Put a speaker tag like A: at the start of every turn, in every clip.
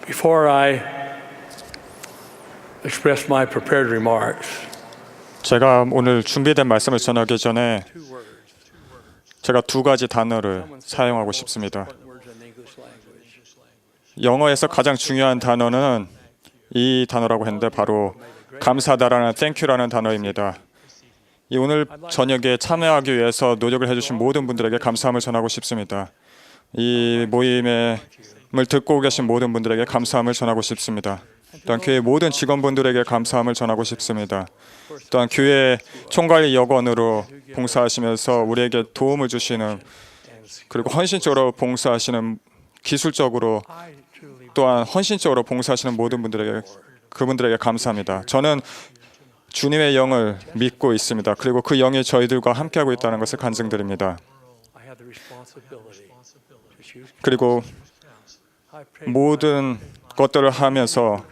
A: Before I express my prepared remarks,
B: 제가 오늘 준비된 말씀을 전하기 전에 제가 두 가지 단어를 사용하고 싶습니다. 영어에서 가장 중요한 단어는 이 단어라고 했는데 바로 감사하다라는 thank you라는 단어입니다. 이 오늘 저녁에 참여하기 위해서 노력을 해주신 모든 분들에게 감사함을 전하고 싶습니다. 이 모임을 듣고 계신 모든 분들에게 감사함을 전하고 싶습니다. 또한 교회 모든 직원분들에게 감사함을 전하고 싶습니다. 또한 교회 총괄 여건으로 봉사하시면서 우리에게 도움을 주시는 그리고 헌신적으로 봉사하시는 기술적으로 또한 헌신적으로 봉사하시는 모든 분들에게 그분들에게 감사합니다. 저는 주님의 영을 믿고 있습니다. 그리고 그 영이 저희들과 함께하고 있다는 것을 간증드립니다. 그리고 모든 것들을 하면서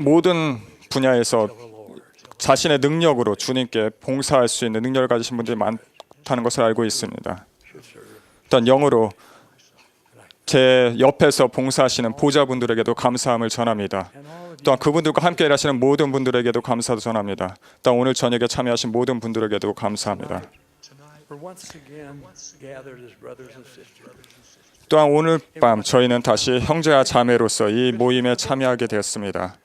B: 모든 분야에서 자신의 능력으로 주님께 봉사할 수 있는 능력을 가지신 분들이 많다는 것을 알고 있습니다. 일단 영으로 제 옆에서 봉사하시는 보좌분들에게도 감사함을 전합니다. 또한 그분들과 함께 일하시는 모든 분들에게도 감사도 전합니다. 또한 오늘 저녁에 참여하신 모든 분들에게도 감사합니다. 또한 오늘 밤 저희는 다시 형제와 자매로서 이 모임에 참여하게 되었습니다.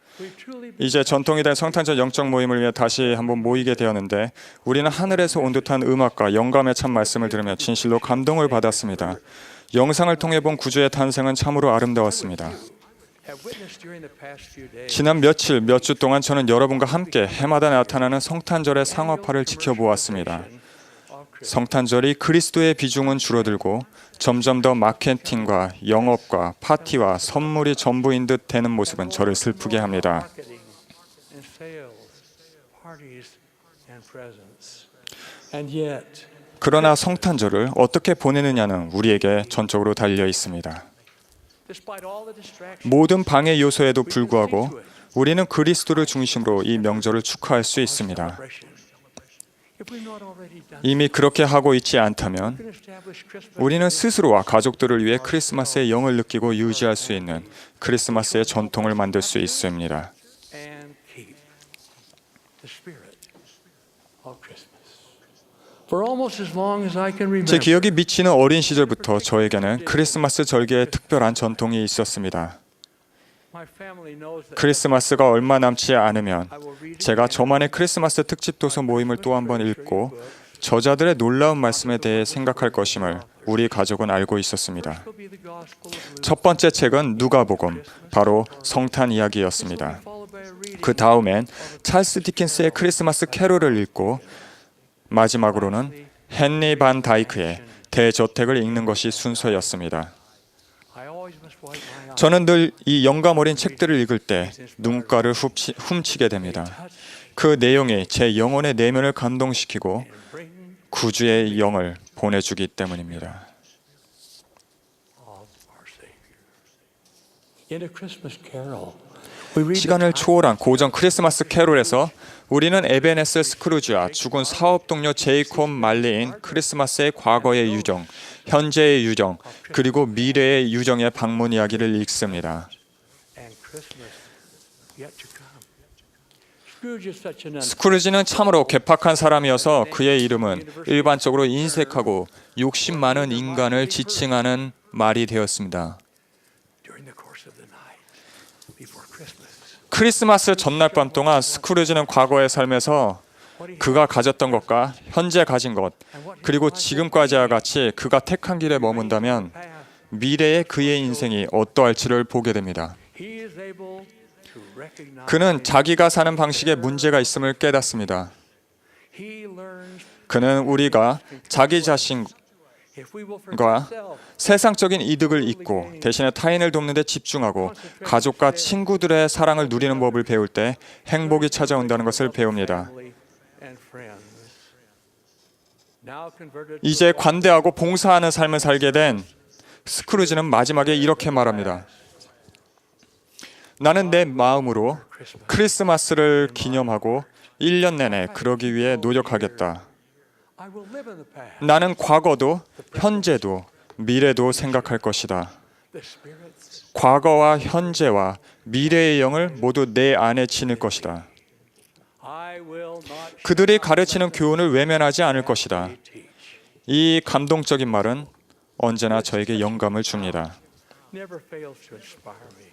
B: 이제 전통이 된 성탄절 영적 모임을 위해 다시 한번 모이게 되었는데 우리는 하늘에서 온 듯한 음악과 영감의 참 말씀을 들으며 진실로 감동을 받았습니다. 영상을 통해 본 구주의 탄생은 참으로 아름다웠습니다. 지난 며칠, 몇 주 동안 저는 여러분과 함께 해마다 나타나는 성탄절의 상업화를 지켜보았습니다. 성탄절이 그리스도의 비중은 줄어들고 점점 더 마케팅과 영업과 파티와 선물이 전부인 듯 되는 모습은 저를 슬프게 합니다. 그러나 성탄절을 어떻게 보내느냐는 우리에게 전적으로 달려 있습니다. 모든 방해 요소에도 불구하고 우리는 그리스도를 중심으로 이 명절을 축하할 수 있습니다. 이미 그렇게 하고 있지 않다면 우리는 스스로와 가족들을 위해 크리스마스의 영을 느끼고 유지할 수 있는 크리스마스의 전통을 만들 수 있습니다. 제 기억이 미치는 어린 시절부터 저에게는 크리스마스 절기에 특별한 전통이 있었습니다. 크리스마스가 얼마 남지 않으면 제가 저만의 크리스마스 특집 도서 모임을 또 한 번 읽고 저자들의 놀라운 말씀에 대해 생각할 것임을 우리 가족은 알고 있었습니다. 첫 번째 책은 누가복음, 바로 성탄 이야기였습니다. 그 다음엔 찰스 디킨스의 크리스마스 캐롤을 읽고 마지막으로는 헨리 반 다이크의 대저택을 읽는 것이 순서였습니다. 저는 늘 이 영감 어린 책들을 읽을 때 눈가를 훔치게 됩니다. 그 내용이 제 영혼의 내면을 감동시키고 구주의 영을 보내주기 때문입니다. 시간을 초월한 고전 크리스마스 캐롤에서 우리는 에베네셀 스크루지와 죽은 사업 동료 제이콥 말리인 크리스마스의 과거의 유정, 현재의 유정, 그리고 미래의 유정의 방문 이야기를 읽습니다. 스크루지는 참으로 괴팍한 사람이어서 그의 이름은 일반적으로 인색하고 욕심 많은 인간을 지칭하는 말이 되었습니다. 크리스마스 전날 밤 동안 스크루지는 과거의 삶에서 그가 가졌던 것과 현재 가진 것, 그리고 지금까지와 같이 그가 택한 길에 머문다면 미래의 그의 인생이 어떠할지를 보게 됩니다. 그는 자기가 사는 방식에 문제가 있음을 깨닫습니다. 그는 우리가 자기 자신과 세상적인 이득을 잊고 대신에 타인을 돕는 데 집중하고 가족과 친구들의 사랑을 누리는 법을 배울 때 행복이 찾아온다는 것을 배웁니다. 이제 관대하고 봉사하는 삶을 살게 된 스크루지는 마지막에 이렇게 말합니다. 나는 내 마음으로 크리스마스를 기념하고 1년 내내 그러기 위해 노력하겠다.
A: I will live in the past.
B: 나는 과거도 현재도 미래도 생각할 것이다.
A: The spirits
B: 과거와 현재와 미래의 영을 모두 내 안에 지닐 것이다.
A: I will not
B: 그들이 가르치는 교훈을 외면하지 않을 것이다.
A: teach.
B: 이 감동적인 말은 언제나 저에게 영감을 줍니다.
A: Never fails to inspire me.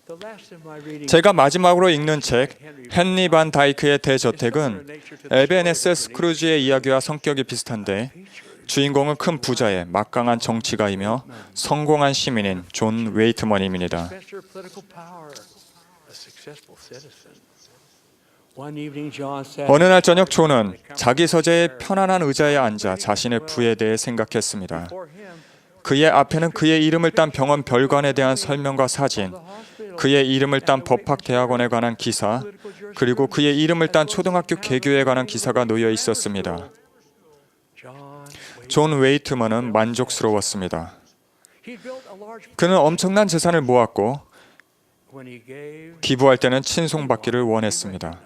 A: The last of my reading
B: 제가 마지막으로 읽는 책 헨리 반 다이크의 대저택은 에베네셀 스크루지의 이야기와 성격이 비슷한데 주인공은 큰 부자의 막강한 정치가이며 성공한 시민인 존 웨이트먼입니다.
A: Professor of political power, a successful citizen. One evening, John sat
B: 어느 날 저녁 존은 자기 서재의 편안한 의자에 앉아 자신의 부에 대해 생각했습니다.
A: before him.
B: 그의 앞에는 그의 이름을 딴 병원 별관에 대한 설명과 사진, 그의 이름을 딴 법학대학원에 관한 기사, 그리고 그의 이름을 딴 초등학교 개교에 관한 기사가 놓여 있었습니다.
A: John,
B: 존 웨이트먼은 만족스러웠습니다.
A: he built a large.
B: 그는 엄청난 재산을 모았고
A: When he gave
B: 기부할 때는 친송받기를 원했습니다.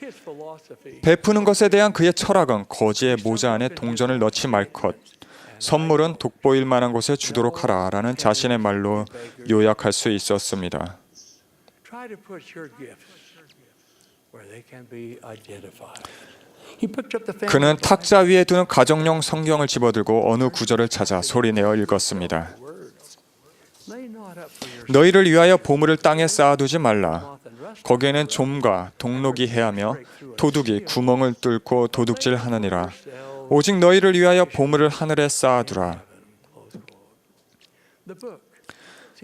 A: his philosophy,
B: 베푸는 것에 대한 그의 철학은 거지의 모자 안에 동전을 넣지 말 것, 선물은 돋보일 만한 곳에 주도록 하라라는 자신의 말로 요약할 수 있었습니다.
A: try to put your gifts where they can be identified. He picked up the family
B: 그는 탁자 위에 두는 가정용 성경을 집어들고 어느 구절을 찾아 소리내어 읽었습니다.
A: words. Lay not up for yourself
B: 너희를 위하여 보물을 땅에 쌓아두지 말라.
A: moth and rust.
B: 거기에는 좀과 독록이 해하며 도둑이 구멍을 뚫고 도둑질 하느니라. 오직 너희를 위하여 보물을 하늘에 쌓아두라.
A: The book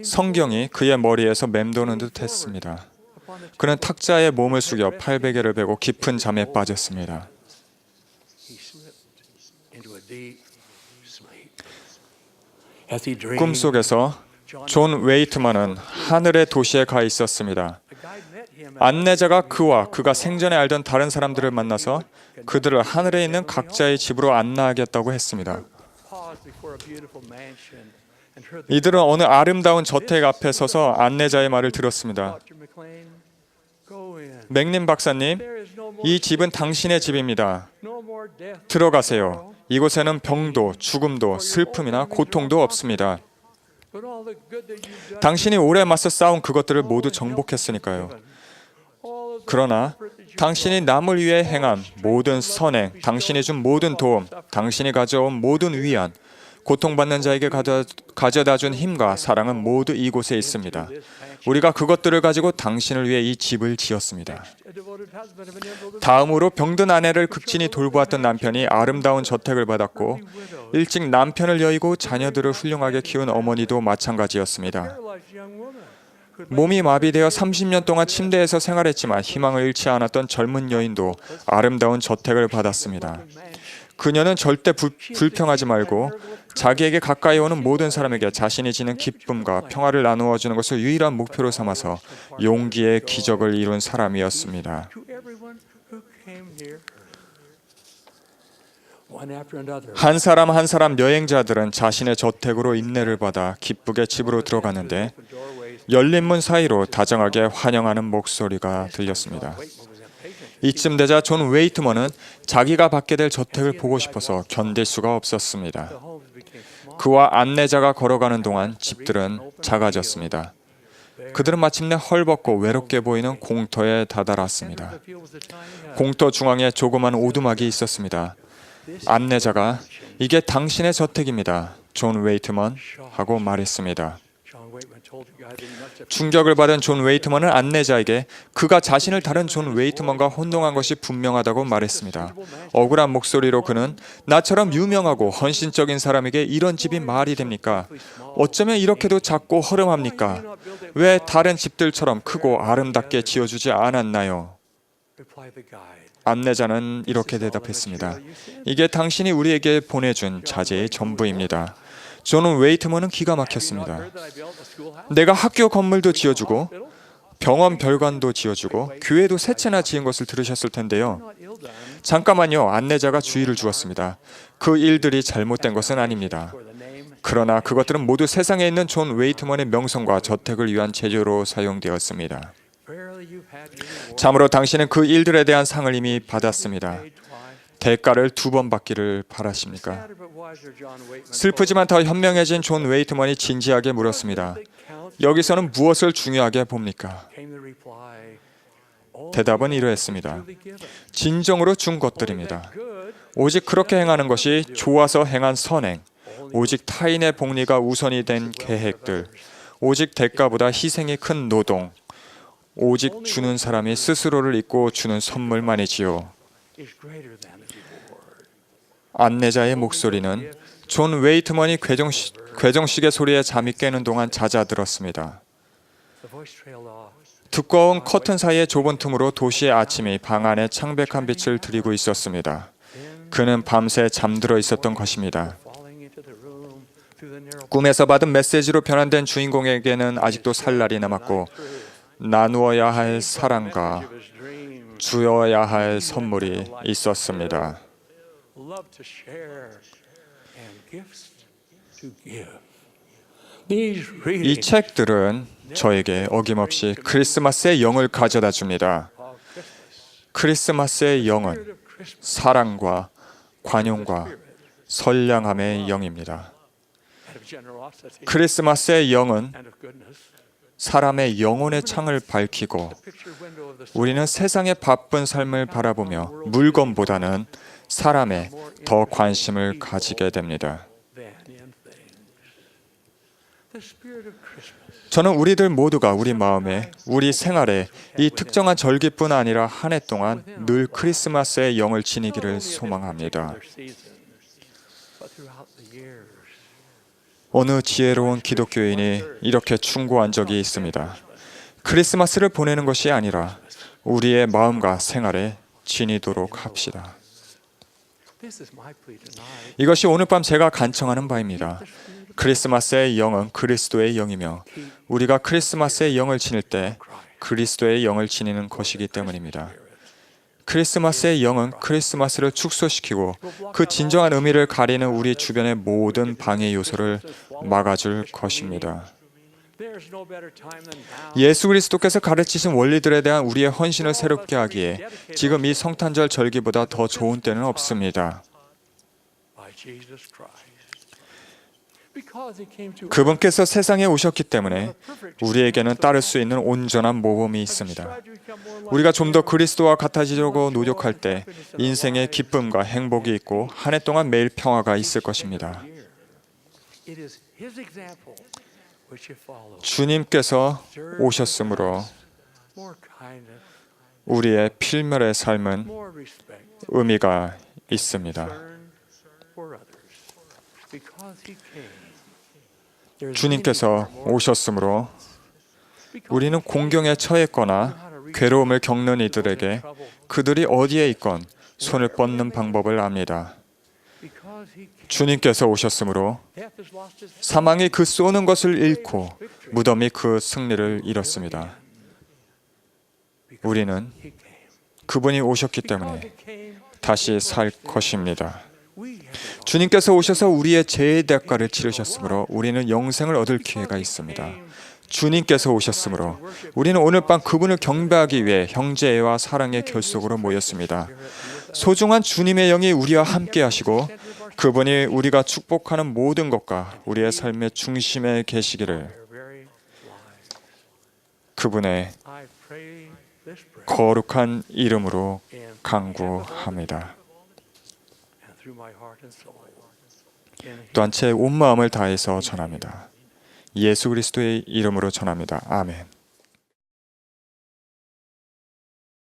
B: 성경이 그의 머리에서 맴도는 듯 했습니다.
A: upon the
B: 그는 탁자에 몸을 숙여 팔베개를 베고 깊은 잠에 빠졌습니다.
A: he slipped into a deep sleep. As he dreamed,
B: 꿈속에서 존 웨이트먼은 하늘의 도시에 가 있었습니다.
A: a guide met him
B: 안내자가 그가 생전에 알던 다른 사람들을 만나서 그들을 하늘에 있는 각자의 집으로 안내하겠다고 했습니다.
A: paused before a beautiful mansion and heard the
B: 이들은 어느 아름다운 저택 앞에 서서 안내자의 말을 들었습니다.
A: Dr. McLean, go in.
B: 맥님 박사님,
A: There is no more
B: 이 집은 당신의 집입니다.
A: no more death.
B: 들어가세요. 이곳에는 병도, 죽음도, 슬픔이나 고통도 없습니다.
A: But all the good that you've done,
B: 당신이 오래 맞서 싸운 그것들을 모두 정복했으니까요.
A: all of the
B: 그러나 당신이 남을 위해 행한 모든 선행, 당신이 준 모든 도움, 당신이 가져온 모든 위안, 고통받는 자에게 가져다 준 힘과 사랑은 모두 이곳에 있습니다. 우리가 그것들을 가지고 당신을 위해 이 집을 지었습니다.
A: a devoted husband of an enviable
B: 다음으로 병든 아내를 극진히 돌보았던 남편이 아름다운 저택을 받았고 일찍 남편을 여의고 자녀들을 훌륭하게 키운 어머니도 마찬가지였습니다.
A: paralyzed young woman who had
B: 몸이 마비되어 30년 동안 침대에서 생활했지만 희망을 잃지 않았던 젊은 여인도 아름다운 저택을 받았습니다. 그녀는 절대 불평하지 말고 자기에게 가까이 오는 모든 사람에게 자신이 지닌 기쁨과 평화를 나누어 주는 것을 유일한 목표로 삼아서 용기의 기적을 이룬 사람이었습니다.
A: to everyone who came near her. One after another,
B: 한 사람 한 사람 여행자들은 자신의 저택으로 인내를 받아 기쁘게 집으로 들어갔는데
A: open doorways,
B: 열린 문 사이로 다정하게 환영하는 목소리가 들렸습니다.
A: Waitman was impatient.
B: 이쯤 되자 존 웨이트먼은 자기가 받게 될 저택을 보고 싶어서 견딜 수가 없었습니다.
A: The homes became small.
B: 그와 안내자가 걸어가는 동안 집들은 작아졌습니다. 그들은 마침내 헐벗고 외롭게 보이는 공터에 다다랐습니다.
A: The field was a tiny hut.
B: 공터 중앙에 조그만 오두막이 있었습니다. 안내자가 이게 당신의 저택입니다. 존 웨이트먼 하고 말했습니다.
A: John Waitman told the guy that he must have
B: 충격을 받은 존 웨이트먼은 안내자에게 그가 자신을 다른 존 웨이트먼과 혼동한 것이 분명하다고 말했습니다. 억울한 목소리로 그는 나처럼 유명하고 헌신적인 사람에게 이런 집이 말이 됩니까? 어쩌면 이렇게도 작고 허름합니까? 왜 다른 집들처럼 크고 아름답게 지어주지 않았나요?
A: replied the guide.
B: 안내자는 이렇게 대답했습니다. 이게 당신이 우리에게 보내준 자재의 전부입니다. 존 웨이트먼은 기가 막혔습니다.
A: Heard that I built a schoolhouse?
B: 내가 학교 건물도 지어주고 병원 별관도 지어주고 교회도 세 채나 지은 것을 들으셨을 텐데요.
A: Not ill done
B: 잠깐만요. 안내자가 주의를 주었습니다. 그 일들이 잘못된 것은 아닙니다.
A: for the name.
B: 그러나 그것들은 모두 세상에 있는 존 웨이트먼의 명성과 저택을 위한 재료로 사용되었습니다.
A: Verily you've had your reward.
B: 참으로 당신은 그 일들에 대한 상을 이미 받았습니다.
A: Paid twice.
B: 대가를 2번 받기를 바라십니까? 슬프지만 더 현명해진 존 웨이트먼이 진지하게 물었습니다. 여기서는 무엇을 중요하게 봅니까? 대답은 이러했습니다. 진정으로 준 것들입니다. 오직 그렇게 행하는 것이 좋아서 행한 선행, 오직 타인의 복리가 우선이 된 계획들, 오직 대가보다 희생이 큰 노동, 오직 주는 사람이 스스로를 잊고 주는 선물만이지요. 안내자의 목소리는 존 웨이트먼이 괴정식의 소리에 잠이 깨는 동안 잦아들었습니다. 두꺼운 커튼 사이의 좁은 틈으로 도시의 아침이 방 안에 창백한 빛을 들이고 있었습니다. 그는 밤새 잠들어 있었던 것입니다. 꿈에서 받은 메시지로 변환된 주인공에게는 아직도 살 날이 남았고 나누어야 할 사랑과 주어야 할 선물이 있었습니다. 이 책들은 저에게 어김없이 크리스마스의 영을 가져다 줍니다. 크리스마스의 영은 사랑과 관용과 선량함의 영입니다. 크리스마스의 영은 사람의 영혼의 창을 밝히고 우리는 세상의 바쁜 삶을 바라보며 물건보다는 사람에 더 관심을 가지게 됩니다. 저는 우리들 모두가 우리 마음에, 우리 생활에 이 특정한 절기뿐 아니라 한 해 동안 늘 크리스마스의 영을 지니기를 소망합니다. 어느 지혜로운 기독교인이 이렇게 충고한 적이 있습니다. 크리스마스를 보내는 것이 아니라 우리의 마음과 생활에 지니도록 합시다. 이것이 오늘 밤 제가 간청하는 바입니다. 크리스마스의 영은 그리스도의 영이며 우리가 크리스마스의 영을 지닐 때 그리스도의 영을 지니는 것이기 때문입니다. 크리스마스의 영은 크리스마스를 축소시키고 그 진정한 의미를 가리는 우리 주변의 모든 방해 요소를 막아줄 것입니다. 예수 그리스도께서 가르치신 원리들에 대한 우리의 헌신을 새롭게 하기에 지금 이 성탄절 절기보다 더 좋은 때는 없습니다. 그분께서 세상에 오셨기 때문에 우리에게는 따를 수 있는 온전한 모범이 있습니다. 우리가 좀 더 그리스도와 같아지려고 노력할 때 인생의 기쁨과 행복이 있고 한 해 동안 매일 평화가 있을 것입니다. 주님께서 오셨으므로 우리의 필멸의 삶은 의미가 있습니다. 주님께서 오셨으므로 우리는 공경에 처했거나 괴로움을 겪는 이들에게 그들이 어디에 있건 손을 뻗는 방법을 압니다. 주님께서 오셨으므로 사망이 그 쏘는 것을 잃고 무덤이 그 승리를 이뤘습니다. 우리는 그분이 오셨기 때문에 다시 살 것입니다. 주님께서 오셔서 우리의 죄의 대가를 치르셨으므로 우리는 영생을 얻을 기회가 있습니다. 주님께서 오셨으므로 우리는 오늘 밤 그분을 경배하기 위해 형제와 사랑의 결속으로 모였습니다. 소중한 주님의 영이 우리와 함께 하시고 그분이 우리가 축복하는 모든 것과 우리의 삶의 중심에 계시기를 그분의 거룩한 이름으로 간구합니다. 또한 제 온 마음을 다해서 전합니다. 예수 그리스도의 이름으로 전합니다. 아멘.